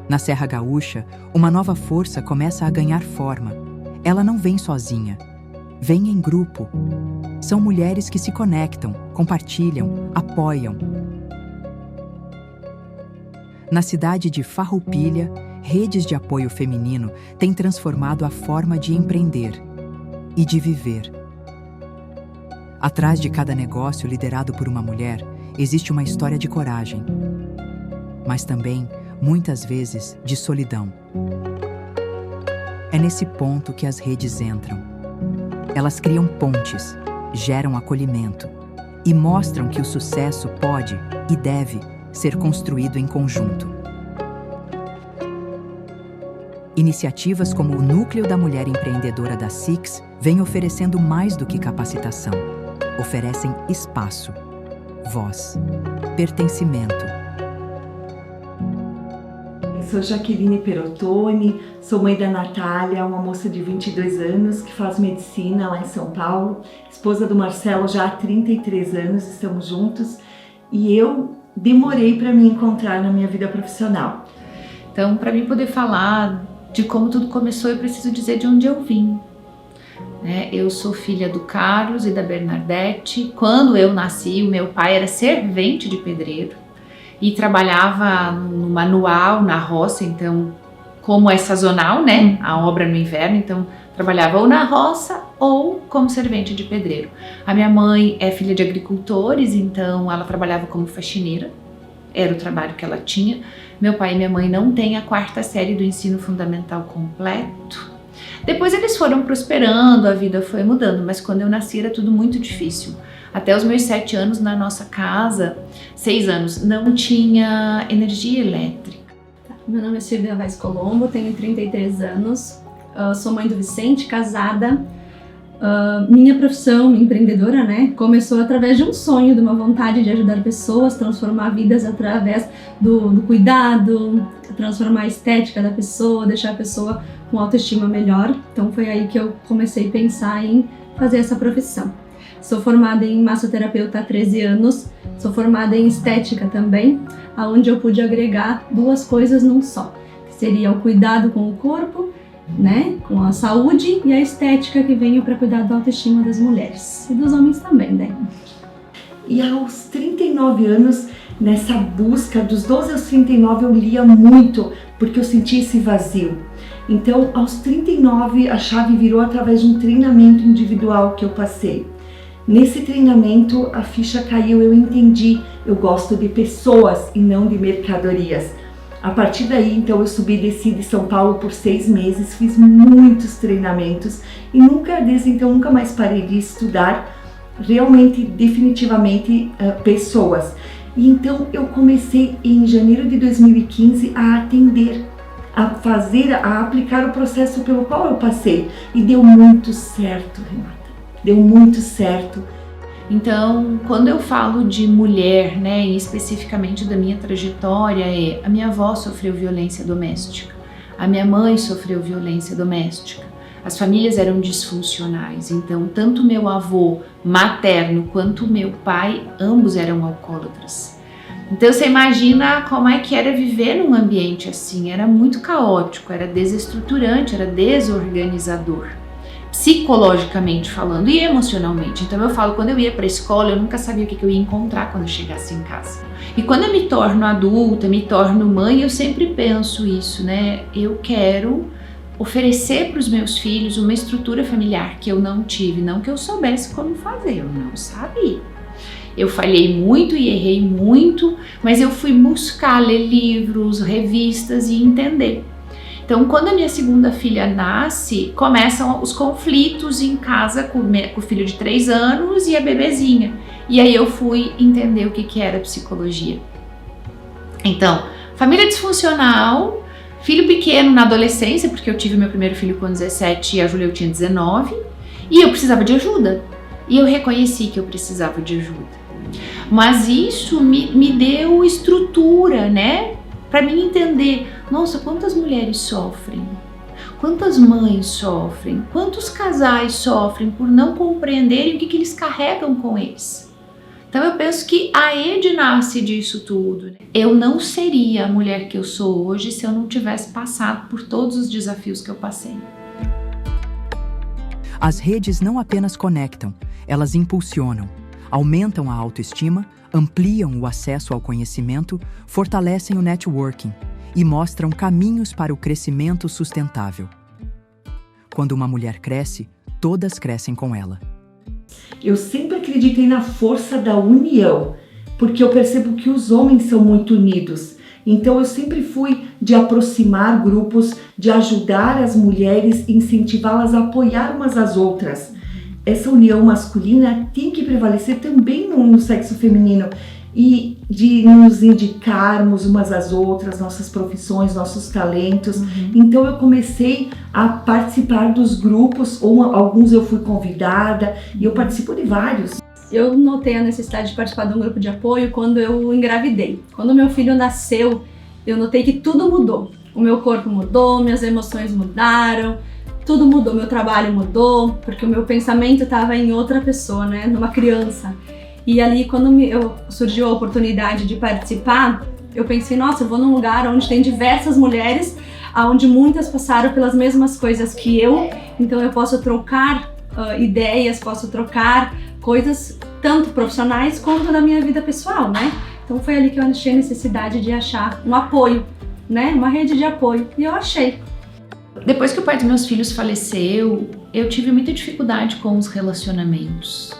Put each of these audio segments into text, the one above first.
Na Serra Gaúcha, uma nova força começa a ganhar forma. Ela não vem sozinha, vem em grupo. São mulheres que se conectam, compartilham, apoiam. Na cidade de Farroupilha, redes de apoio feminino têm transformado a forma de empreender e de viver. Atrás de cada negócio liderado por uma mulher, existe uma história de coragem, mas também, muitas vezes, de solidão. É nesse ponto que as redes entram. Elas criam pontes, geram acolhimento e mostram que o sucesso pode e deve ser construído em conjunto. Iniciativas como o Núcleo da Mulher Empreendedora da SIX vêm oferecendo mais do que capacitação. Oferecem espaço, voz, pertencimento. Eu sou Jaqueline Perottoni, sou mãe da Natália, uma moça de 22 anos que faz medicina lá em São Paulo, esposa do Marcelo já há 33 anos, estamos juntos, e eu demorei para me encontrar na minha vida profissional. Então, para mim poder falar de como tudo começou, eu preciso dizer de onde eu vim. Eu sou filha do Carlos e da Bernadette. Quando eu nasci, o meu pai era servente de pedreiro e trabalhava no manual, na roça, então, como é sazonal, né, a obra no inverno, então trabalhava ou na roça ou como servente de pedreiro. A minha mãe é filha de agricultores, então ela trabalhava como faxineira, era o trabalho que ela tinha. Meu pai e minha mãe não têm a 4ª série do ensino fundamental completo. Depois eles foram prosperando, a vida foi mudando, mas quando eu nasci era tudo muito difícil. Até os meus 7 anos na nossa casa, 6 anos, não tinha energia elétrica. Meu nome é Silvia Vaz Colombo, tenho 33 anos, sou mãe do Vicente, casada. Minha profissão empreendedora, começou através de um sonho, de uma vontade de ajudar pessoas, transformar vidas através do cuidado, transformar a estética da pessoa, deixar a pessoa com autoestima melhor. Então foi aí que eu comecei a pensar em fazer essa profissão. Sou formada em massoterapeuta há 13 anos, sou formada em estética também, onde eu pude agregar 2 coisas num só, que seria o cuidado com o corpo, com a saúde, e a estética que veio para cuidar da autoestima das mulheres e dos homens também, E aos 39 anos, nessa busca, dos 12 aos 39 eu lia muito, porque eu sentia esse vazio. Então, aos 39, a chave virou através de um treinamento individual que eu passei. Nesse treinamento, a ficha caiu, eu entendi, eu gosto de pessoas e não de mercadorias. A partir daí, então, eu subi e desci de São Paulo por 6 meses, fiz muitos treinamentos e desde então, nunca mais parei de estudar realmente, definitivamente, pessoas. E então, eu comecei em janeiro de 2015 a atender, a aplicar o processo pelo qual eu passei. E deu muito certo, Renata, deu muito certo. Então, quando eu falo de mulher, e especificamente da minha trajetória, a minha avó sofreu violência doméstica, a minha mãe sofreu violência doméstica, as famílias eram disfuncionais, então tanto meu avô materno quanto meu pai, ambos eram alcoólatras. Então você imagina como é que era viver num ambiente assim, era muito caótico, era desestruturante, era desorganizador. Psicologicamente falando e emocionalmente. Então eu falo, quando eu ia para a escola, eu nunca sabia o que eu ia encontrar quando eu chegasse em casa. E quando eu me torno adulta, me torno mãe, eu sempre penso isso, Eu quero oferecer para os meus filhos uma estrutura familiar que eu não tive, não que eu soubesse como fazer, eu não sabia. Eu falhei muito e errei muito, mas eu fui buscar ler livros, revistas e entender. Então, quando a minha segunda filha nasce, começam os conflitos em casa com o filho de 3 anos e a bebezinha. E aí eu fui entender o que era psicologia. Então, família disfuncional, filho pequeno na adolescência, porque eu tive meu primeiro filho com 17 e a Júlia eu tinha 19, e eu precisava de ajuda. E eu reconheci que eu precisava de ajuda. Mas isso me deu estrutura, para mim entender, nossa, quantas mulheres sofrem, quantas mães sofrem, quantos casais sofrem por não compreenderem o que eles carregam com eles. Então eu penso que a Ede nasce disso tudo. Eu não seria a mulher que eu sou hoje se eu não tivesse passado por todos os desafios que eu passei. As redes não apenas conectam, elas impulsionam, aumentam a autoestima, ampliam o acesso ao conhecimento, fortalecem o networking e mostram caminhos para o crescimento sustentável. Quando uma mulher cresce, todas crescem com ela. Eu sempre acreditei na força da união, porque eu percebo que os homens são muito unidos. Então eu sempre fui de aproximar grupos, de ajudar as mulheres, incentivá-las a apoiar umas às outras. Essa união masculina tem que prevalecer também no sexo feminino e de nos indicarmos umas às outras, nossas profissões, nossos talentos. Então eu comecei a participar dos grupos, ou alguns eu fui convidada, e eu participo de vários. Eu notei a necessidade de participar de um grupo de apoio quando eu engravidei. Quando meu filho nasceu, eu notei que tudo mudou. O meu corpo mudou, minhas emoções mudaram, tudo mudou, meu trabalho mudou, porque o meu pensamento estava em outra pessoa, né, numa criança. E ali, quando surgiu a oportunidade de participar, eu pensei, nossa, eu vou num lugar onde tem diversas mulheres, onde muitas passaram pelas mesmas coisas que eu, então eu posso trocar ideias, posso trocar coisas tanto profissionais quanto da minha vida pessoal, né? Então foi ali que eu achei a necessidade de achar um apoio, né? Uma rede de apoio, e eu achei. Depois que o pai dos meus filhos faleceu, eu tive muita dificuldade com os relacionamentos.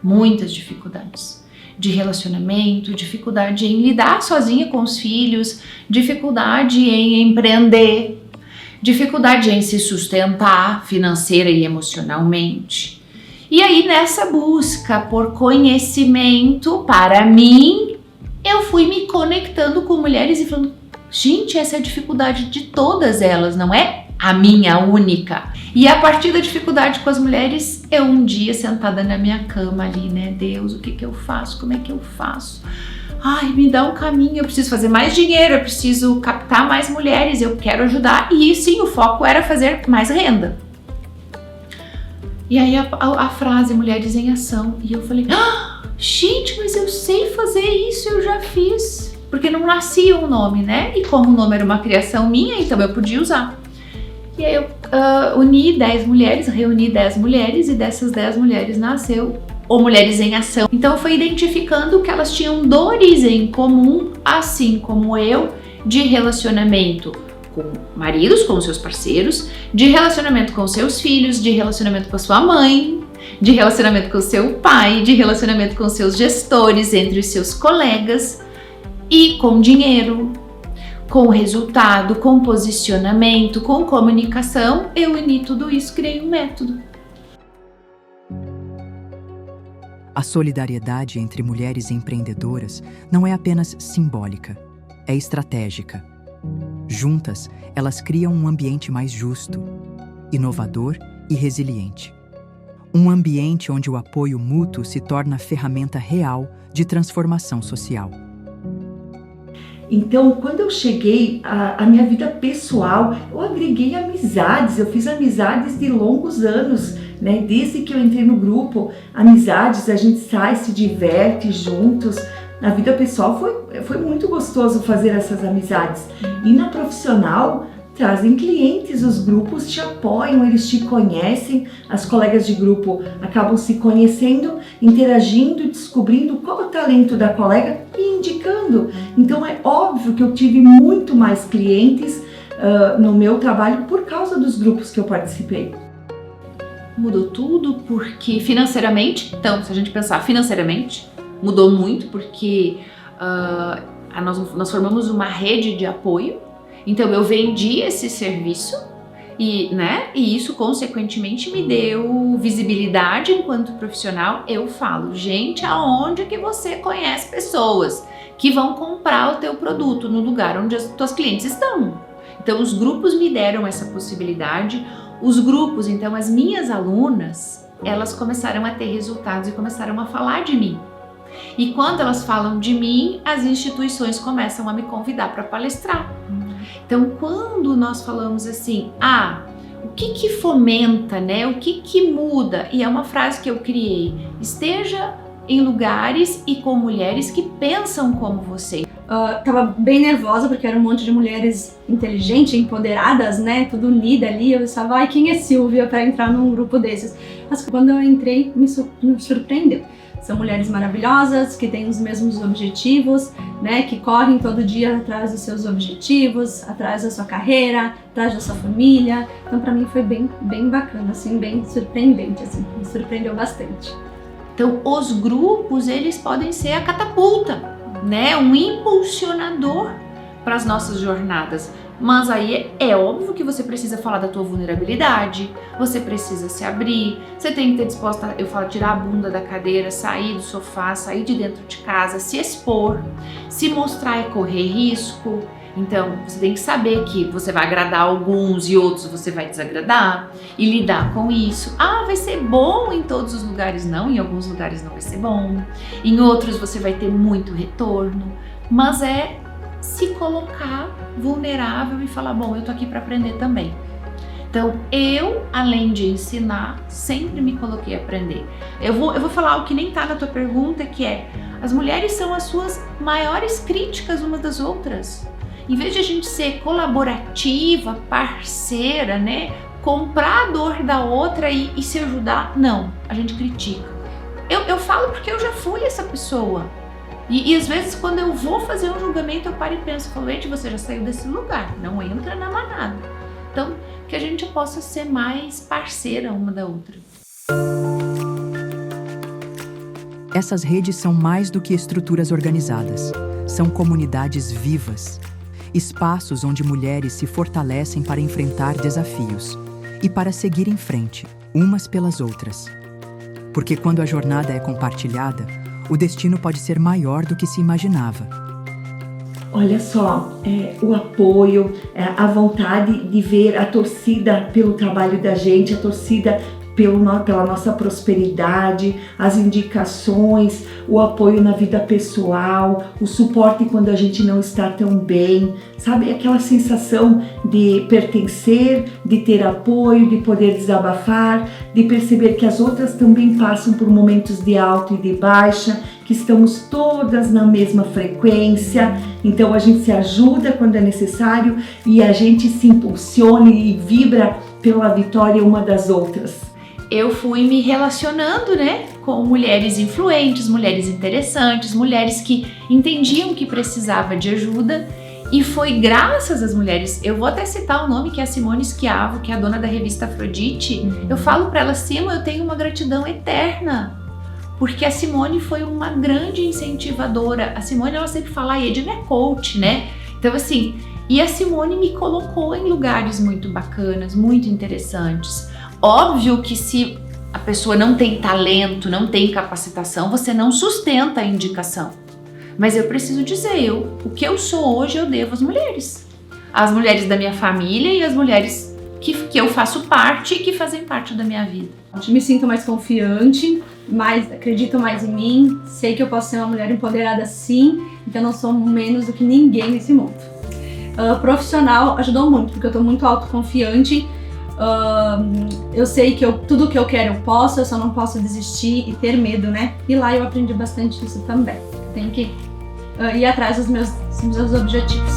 Muitas dificuldades de relacionamento, dificuldade em lidar sozinha com os filhos, dificuldade em empreender, dificuldade em se sustentar financeira e emocionalmente. E aí, nessa busca por conhecimento para mim, eu fui me conectando com mulheres e falando, gente, essa é a dificuldade de todas elas, não é a minha única. E a partir da dificuldade com as mulheres, eu um dia sentada na minha cama ali, né, Deus, o que que eu faço? Como é que eu faço? Ai, me dá um caminho, eu preciso fazer mais dinheiro, eu preciso captar mais mulheres, eu quero ajudar. E sim, o foco era fazer mais renda. E aí a frase Mulheres em Ação, e eu falei, gente, mas eu sei fazer isso, eu já fiz. Porque não nascia um nome, né? E como o nome era uma criação minha, então eu podia usar. E aí eu reuni 10 mulheres, e dessas 10 mulheres nasceu o Mulheres em Ação. Então eu fui identificando que elas tinham dores em comum, assim como eu, de relacionamento com maridos, com seus parceiros, de relacionamento com seus filhos, de relacionamento com a sua mãe, de relacionamento com o seu pai, de relacionamento com seus gestores, entre os seus colegas, e com dinheiro, com resultado, com posicionamento, com comunicação. Eu uni tudo isso, criei um método. A solidariedade entre mulheres empreendedoras não é apenas simbólica, é estratégica. Juntas, elas criam um ambiente mais justo, inovador e resiliente. Um ambiente onde o apoio mútuo se torna ferramenta real de transformação social. Então, quando eu cheguei à minha vida pessoal, eu agreguei amizades, eu fiz amizades de longos anos, né? Desde que eu entrei no grupo, amizades, a gente sai, se diverte juntos. Na vida pessoal foi muito gostoso fazer essas amizades. E na profissional, trazem clientes, os grupos te apoiam, eles te conhecem, as colegas de grupo acabam se conhecendo, interagindo, descobrindo qual é o talento da colega e indicando. Então é óbvio que eu tive muito mais clientes no meu trabalho por causa dos grupos que eu participei. Mudou tudo porque financeiramente, então se a gente pensar financeiramente, mudou muito porque nós formamos uma rede de apoio. Então eu vendi esse serviço e isso consequentemente me deu visibilidade enquanto profissional. Eu falo, gente, aonde que você conhece pessoas que vão comprar o teu produto no lugar onde as tuas clientes estão? Então os grupos me deram essa possibilidade. Os grupos, então as minhas alunas, elas começaram a ter resultados e começaram a falar de mim. E quando elas falam de mim, as instituições começam a me convidar para palestrar. Então, quando nós falamos assim, o que fomenta, né? O que muda? E é uma frase que eu criei, esteja em lugares e com mulheres que pensam como você. Tava bem nervosa porque era um monte de mulheres inteligentes, empoderadas, né? Tudo unida ali. Eu pensava, ai, quem é Silvia para entrar num grupo desses? Mas quando eu entrei, me surpreendeu. São mulheres maravilhosas, que têm os mesmos objetivos, né? Que correm todo dia atrás dos seus objetivos, atrás da sua carreira, atrás da sua família. Então, para mim foi bem bacana, assim, bem surpreendente, assim. Me surpreendeu bastante. Então, os grupos, eles podem ser a catapulta, né? Um impulsionador para as nossas jornadas. Mas aí é óbvio que você precisa falar da tua vulnerabilidade, você precisa se abrir, você tem que ter disposta, eu falo, tirar a bunda da cadeira, sair do sofá, sair de dentro de casa, se expor, se mostrar e correr risco. Então, você tem que saber que você vai agradar alguns e outros você vai desagradar e lidar com isso. Ah, vai ser bom em todos os lugares? Não, em alguns lugares não vai ser bom. Em outros você vai ter muito retorno. Mas é se colocar vulnerável e falar, bom, eu tô aqui para aprender também. Então, eu, além de ensinar, sempre me coloquei a aprender. Eu vou falar o que nem tá na tua pergunta, que é, as mulheres são as suas maiores críticas umas das outras. Em vez de a gente ser colaborativa, parceira, né, comprar a dor da outra e se ajudar, não, a gente critica. Eu falo porque eu já fui essa pessoa. E às vezes quando eu vou fazer um julgamento eu paro e penso, falo, Ed, você já saiu desse lugar, não entra na manada. Então, que a gente possa ser mais parceira uma da outra. Essas redes são mais do que estruturas organizadas. São comunidades vivas. Espaços onde mulheres se fortalecem para enfrentar desafios e para seguir em frente, umas pelas outras. Porque quando a jornada é compartilhada, o destino pode ser maior do que se imaginava. Olha só, o apoio, a vontade de ver a torcida pelo trabalho da gente, a torcida pela nossa prosperidade, as indicações, o apoio na vida pessoal, o suporte quando a gente não está tão bem, sabe? Aquela sensação de pertencer, de ter apoio, de poder desabafar, de perceber que as outras também passam por momentos de alto e de baixa, que estamos todas na mesma frequência, então a gente se ajuda quando é necessário e a gente se impulsiona e vibra pela vitória uma das outras. Eu fui me relacionando, né, com mulheres influentes, mulheres interessantes, mulheres que entendiam que precisava de ajuda, e foi graças às mulheres, eu vou até citar o nome, que é a Simone Schiavo, que é a dona da revista Afrodite. Eu falo para ela, Simo, eu tenho uma gratidão eterna, porque a Simone foi uma grande incentivadora. A Simone, ela sempre fala, a Ed é coach, né? Então assim, e a Simone me colocou em lugares muito bacanas, muito interessantes. Óbvio que se a pessoa não tem talento, não tem capacitação, você não sustenta a indicação. Mas eu preciso dizer, o que eu sou hoje eu devo às mulheres. Às mulheres da minha família e às mulheres que eu faço parte e que fazem parte da minha vida. Me sinto mais confiante, acredito mais em mim, sei que eu posso ser uma mulher empoderada sim, então eu não sou menos do que ninguém nesse mundo. Profissional ajudou muito, porque eu tô muito autoconfiante. Eu sei que tudo que eu quero eu posso, eu só não posso desistir e ter medo, né? E lá eu aprendi bastante isso também. Tenho que ir atrás dos meus objetivos.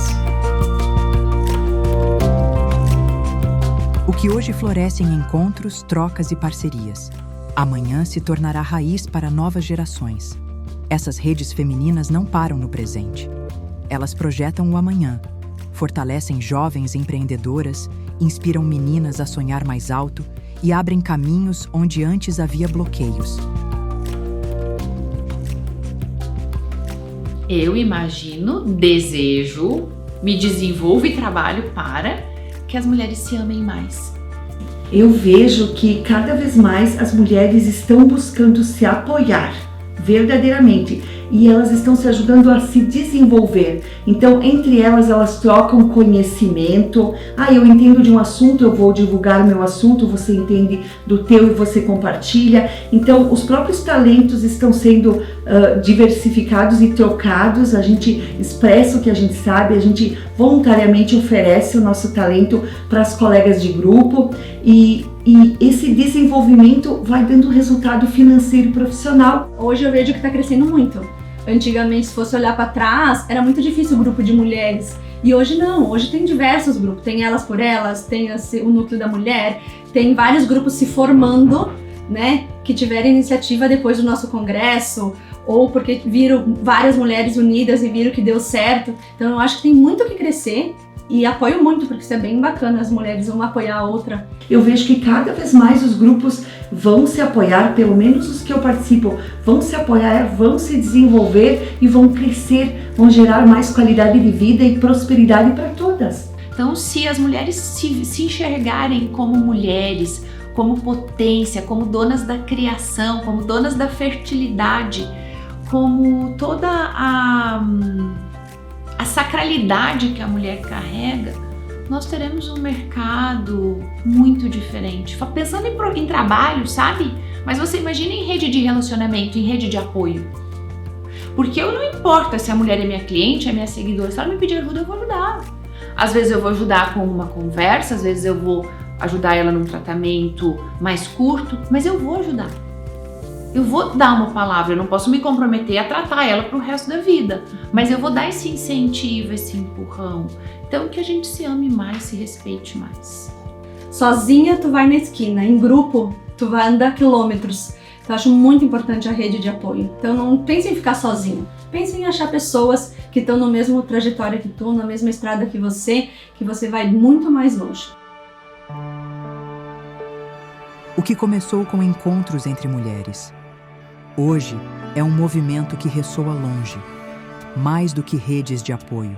O que hoje floresce em encontros, trocas e parcerias, amanhã se tornará raiz para novas gerações. Essas redes femininas não param no presente. Elas projetam o amanhã, fortalecem jovens empreendedoras, inspiram meninas a sonhar mais alto e abrem caminhos onde antes havia bloqueios. Eu imagino, desejo, me desenvolvo e trabalho para que as mulheres se amem mais. Eu vejo que cada vez mais as mulheres estão buscando se apoiar verdadeiramente e elas estão se ajudando a se desenvolver. Então, entre elas trocam conhecimento. Eu entendo de um assunto, eu vou divulgar o meu assunto, você entende do teu e você compartilha. Então, os próprios talentos estão sendo diversificados e trocados. A gente expressa o que a gente sabe, a gente voluntariamente oferece o nosso talento para as colegas de grupo e E esse desenvolvimento vai dando resultado financeiro e profissional. Hoje eu vejo que está crescendo muito. Antigamente, se fosse olhar para trás, era muito difícil o grupo de mulheres. E hoje não, hoje tem diversos grupos. Tem Elas por Elas, tem o Núcleo da Mulher, tem vários grupos se formando, né, que tiveram iniciativa depois do nosso congresso, ou porque viram várias mulheres unidas e viram que deu certo. Então eu acho que tem muito o que crescer. E apoio muito, porque isso é bem bacana, as mulheres vão apoiar a outra. Eu vejo que cada vez mais os grupos vão se apoiar, pelo menos os que eu participo, vão se apoiar, vão se desenvolver e vão crescer, vão gerar mais qualidade de vida e prosperidade para todas. Então, se as mulheres se enxergarem como mulheres, como potência, como donas da criação, como donas da fertilidade, como toda a sacralidade que a mulher carrega, nós teremos um mercado muito diferente. Pensando em trabalho, sabe? Mas você imagina em rede de relacionamento, em rede de apoio. Porque eu não importa se a mulher é minha cliente, é minha seguidora, se ela me pedir ajuda, eu vou ajudar. Às vezes eu vou ajudar com uma conversa, às vezes eu vou ajudar ela num tratamento mais curto, mas eu vou ajudar. Eu vou dar uma palavra, eu não posso me comprometer a tratar ela pro resto da vida, mas eu vou dar esse incentivo, esse empurrão. Então que a gente se ame mais, se respeite mais. Sozinha tu vai na esquina, em grupo tu vai andar quilômetros. Então eu acho muito importante a rede de apoio. Então não pense em ficar sozinho, pense em achar pessoas que estão na mesma trajetória que tu, na mesma estrada que você vai muito mais longe. O que começou com encontros entre mulheres, hoje é um movimento que ressoa longe, mais do que redes de apoio.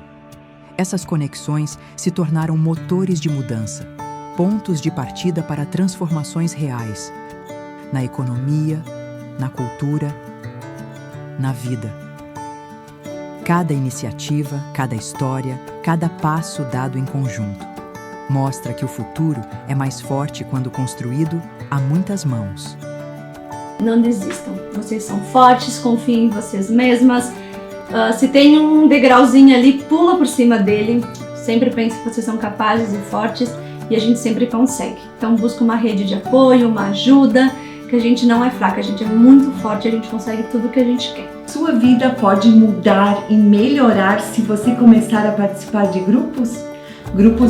Essas conexões se tornaram motores de mudança, pontos de partida para transformações reais, na economia, na cultura, na vida. Cada iniciativa, cada história, cada passo dado em conjunto mostra que o futuro é mais forte quando construído a muitas mãos. Não desistam, vocês são fortes, confiem em vocês mesmas. Se tem um degrauzinho ali, pula por cima dele. Sempre pense que vocês são capazes e fortes e a gente sempre consegue. Então busca uma rede de apoio, uma ajuda, que a gente não é fraca, a gente é muito forte, a gente consegue tudo o que a gente quer. Sua vida pode mudar e melhorar se você começar a participar de grupos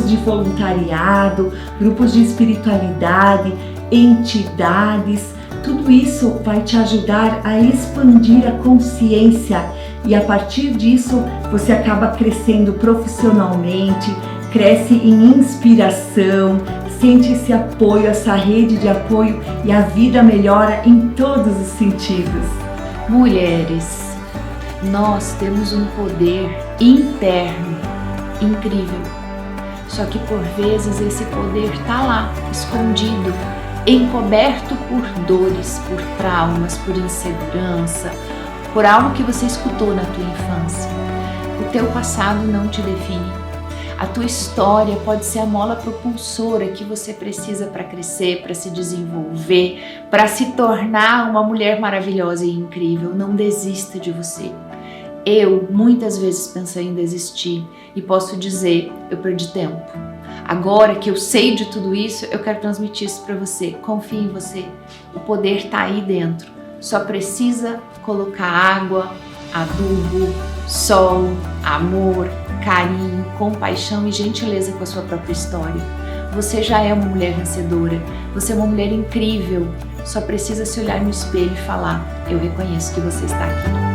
de voluntariado, grupos de espiritualidade, entidades. Tudo isso vai te ajudar a expandir a consciência e a partir disso você acaba crescendo profissionalmente, cresce em inspiração, sente esse apoio, essa rede de apoio e a vida melhora em todos os sentidos. Mulheres, nós temos um poder interno incrível. Só que por vezes esse poder está lá, escondido, encoberto por dores, por traumas, por insegurança, por algo que você escutou na tua infância. O teu passado não te define. A tua história pode ser a mola propulsora que você precisa para crescer, para se desenvolver, para se tornar uma mulher maravilhosa e incrível. Não desista de você. Eu muitas vezes pensei em desistir e posso dizer, eu perdi tempo. Agora que eu sei de tudo isso, eu quero transmitir isso para você. Confie em você. O poder está aí dentro. Só precisa colocar água, adubo, sol, amor, carinho, compaixão e gentileza com a sua própria história. Você já é uma mulher vencedora. Você é uma mulher incrível. Só precisa se olhar no espelho e falar, eu reconheço que você está aqui.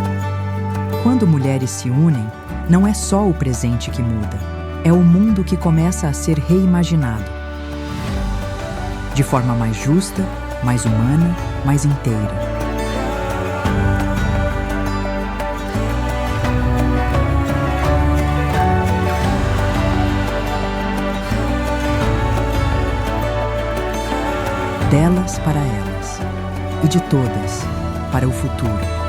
Quando mulheres se unem, não é só o presente que muda, é o mundo que começa a ser reimaginado. De forma mais justa, mais humana, mais inteira. Delas para elas, e de todas para o futuro.